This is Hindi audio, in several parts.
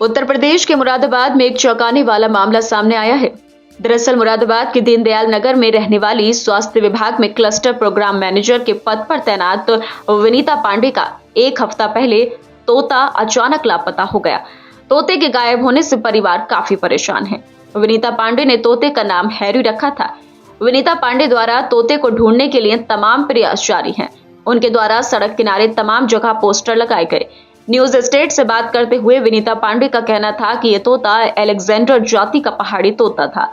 उत्तर प्रदेश के मुरादाबाद में एक चौंकाने वाला मामला सामने आया है। दरअसल मुरादाबाद के दीनदयाल नगर में रहने वाली स्वास्थ्य विभाग में क्लस्टर प्रोग्राम मैनेजर के पद पर तैनात विनीता पांडे का एक हफ्ता पहले तोता अचानक लापता हो गया। तोते के गायब होने से परिवार काफी परेशान है। विनीता पांडे ने तोते का नाम हैरी रखा था। विनीता पांडे द्वारा तोते को ढूंढने के लिए तमाम प्रयास जारी हैं। उनके द्वारा सड़क किनारे तमाम जगह पोस्टर लगाए गए। न्यूज स्टेट से बात करते हुए विनीता पांडे का कहना था कि ये तोता अलेक्जेंडर जाति का पहाड़ी तोता था।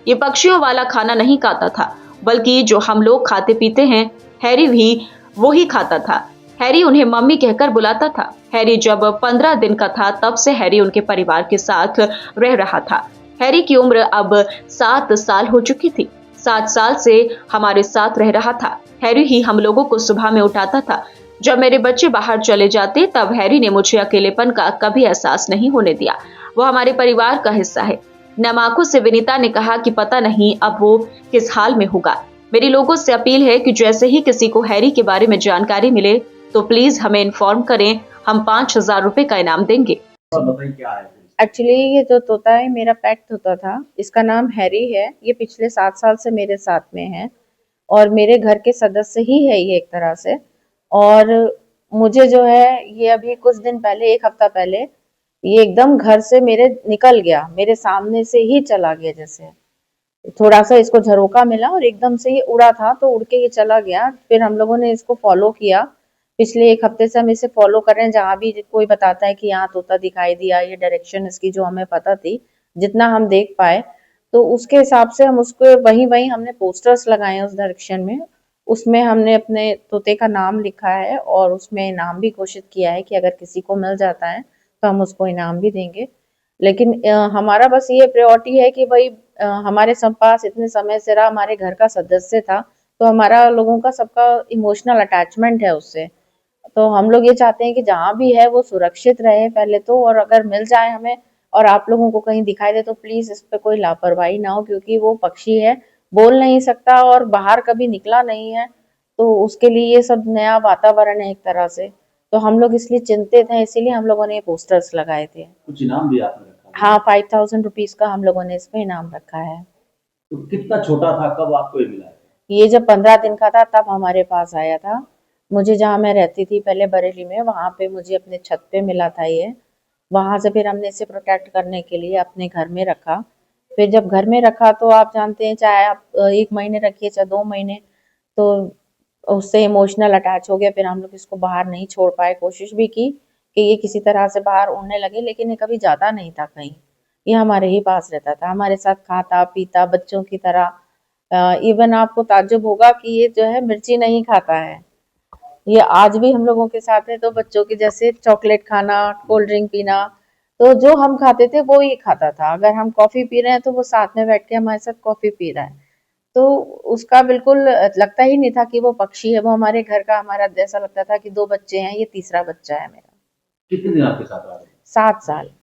ये पक्षियों वाला खाना नहीं खाता था, बल्कि जो हम लोग खाते पीते हैं, हैरी भी वो ही खाता था। हैरी उन्हें मम्मी कहकर बुलाता था। हैरी जब 15 दिन का था तब से हैरी उनके परिवार के साथ रह रहा था। हैरी की उम्र अब 7 साल हो चुकी थी। 7 साल से हमारे साथ रह रहा था। हैरी ही हम लोगों को सुबह में उठाता था। जब मेरे बच्चे बाहर चले जाते तब हैरी ने मुझे अकेलेपन का कभी एहसास नहीं होने दिया। वो हमारे परिवार का हिस्सा है। नम आंखों से विनीता ने कहा कि पता नहीं अब वो किस हाल में होगा। मेरी लोगों से अपील है कि जैसे ही किसी को हैरी के बारे में जानकारी मिले तो प्लीज हमें इन्फॉर्म करें। हम 5,000 रुपए का इनाम देंगे। एक्चुअली ये जो तोता है मेरा पेट तोता था। इसका नाम हैरी है। ये पिछले 7 साल से मेरे साथ में है और मेरे घर के सदस्य ही है ये एक तरह से। और मुझे जो है ये अभी कुछ दिन पहले, एक हफ्ता पहले, ये एकदम घर से मेरे निकल गया, मेरे सामने से ही चला गया। जैसे थोड़ा सा इसको झरोका मिला और एकदम से ये उड़ा था तो उड़ के ये चला गया। फिर हम लोगों ने इसको फॉलो किया। पिछले एक हफ्ते से हम इसे फॉलो कर रहे हैं। जहाँ भी कोई बताता है कि यहाँ तोता दिखाई दिया, ये डायरेक्शन इसकी जो हमें पता थी, जितना हम देख पाए, तो उसके हिसाब से हम उसको वहीं वहीं हमने पोस्टर्स लगाए हैं उस डायरेक्शन में। उसमें हमने अपने तोते का नाम लिखा है और उसमें इनाम भी घोषित किया है कि अगर किसी को मिल जाता है तो हम उसको इनाम भी देंगे। लेकिन हमारा बस ये प्रायोरिटी है कि भाई हमारे सब पास इतने समय से रहा, हमारे घर का सदस्य था, तो हमारा लोगों का सबका इमोशनल अटैचमेंट है उससे। तो हम लोग ये चाहते हैं कि जहाँ भी है वो सुरक्षित रहे पहले तो, और अगर मिल जाए हमें और आप लोगों को कहीं दिखाई दे तो प्लीज इस पे कोई लापरवाही ना हो, क्योंकि वो पक्षी है, बोल नहीं सकता और बाहर कभी निकला नहीं है, तो उसके लिए ये सब नया वातावरण है एक तरह से। तो हम लोग इसलिए चिंतित हैं, इसीलिए हम लोगों ने ये पोस्टर्स लगाए थे। कुछ इनाम भी आपने रखा है? हाँ, 5,000 रुपीज का हम लोगों ने इसमें इनाम रखा है। तो कितना छोटा था, कब आपको ये मिला है? ये जब 15 दिन का था तब हमारे पास आया था। मुझे जहाँ मैं रहती थी पहले बरेली में, वहाँ पे मुझे अपने छत पे मिला था ये। वहाँ से फिर हमने इसे प्रोटेक्ट करने के लिए अपने घर में रखा। फिर जब घर में रखा तो आप जानते हैं, चाहे आप 1 महीने रखिए चाहे 2 महीने, तो उससे इमोशनल अटैच हो गया। फिर हम लोग इसको बाहर नहीं छोड़ पाए। कोशिश भी की कि ये किसी तरह से बाहर उड़ने लगे, लेकिन ये कभी जाता नहीं था कहीं। ये हमारे ही पास रहता था, हमारे साथ खाता पीता बच्चों की तरह। इवन आपको ताज्जुब होगा कि ये जो है मिर्ची नहीं खाता है। ये आज भी हम लोगों के साथ है। तो बच्चों के जैसे चॉकलेट खाना, कोल्ड ड्रिंक पीना, तो जो हम खाते थे वो ये खाता था। अगर हम कॉफी पी रहे हैं तो वो साथ में बैठ के हमारे साथ कॉफी पी रहा है। तो उसका बिल्कुल लगता ही नहीं था कि वो पक्षी है। वो हमारे घर का, हमारा जैसा लगता था कि 2 बच्चे हैं, ये तीसरा बच्चा है मेरा। कितने दिन आपके साथ रहा? 7 साल।